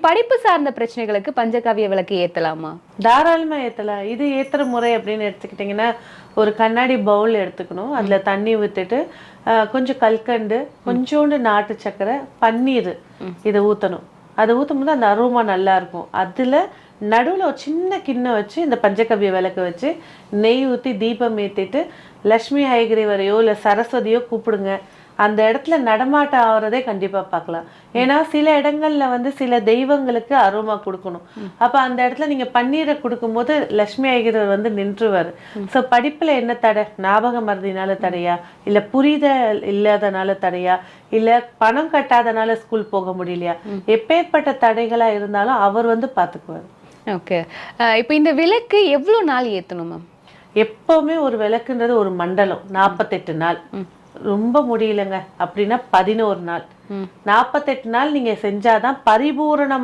படிப்பு சார்ந்த பிரச்சனைகளுக்கு பஞ்சகாவிய விளக்கு ஏத்தலாமா? தாராளமா ஏத்தலாம். இது ஏத்துற முறை அப்படின்னு எடுத்துக்கிட்டிங்கன்னா, ஒரு கண்ணாடி பவுல் எடுத்துக்கணும். அதுல தண்ணி ஊத்திட்டு கொஞ்சம் கல்கண்டு, கொஞ்சோண்டு நாட்டு சர்க்கரை, பன்னீர் இதை ஊற்றணும். அதை ஊற்றும்போது அந்த அரோமா நல்லா இருக்கும். அதில் நடுவில் ஒரு சின்ன கிண்ணம் வச்சு இந்த பஞ்சகவ்ய விளக்கு வச்சு நெய் ஊற்றி தீபம் ஏற்றிட்டு லக்ஷ்மி ஹயகிரீவரையோ இல்லை சரஸ்வதியோ கூப்பிடுங்க. அந்த இடத்துல நடமாட்டம் ஆகிறதே கண்டிப்பாக பார்க்கலாம். ஏன்னா சில இடங்கள்ல வந்து சில தெய்வங்களுக்கு அரோமா கொடுக்கணும். அப்போ அந்த இடத்துல நீங்கள் பன்னீரை கொடுக்கும்போது லக்ஷ்மி ஹயகிரீவர் வந்து நின்றுவார். ஸோ படிப்பில் என்ன தடை? ஞாபக மறதினால தடையா, இல்லை புரிதல் இல்லாதனால தடையா, இல்லை பணம் கட்டாதனால ஸ்கூல் போக முடியலையா, எப்பேற்பட்ட தடைகளாக இருந்தாலும் அவர் வந்து பார்த்துக்குவார். ஓகே. இப்போ இந்த விளக்கு எவ்வளோ நாள் ஏற்றணும் மேம்? எப்பவுமே ஒரு விளக்குன்றது ஒரு மண்டலம் 48 நாள். ரொம்ப முடியலங்க அப்படின்னா 11 நாள். 48 நாள் நீங்க செஞ்சாதான் பரிபூரணமா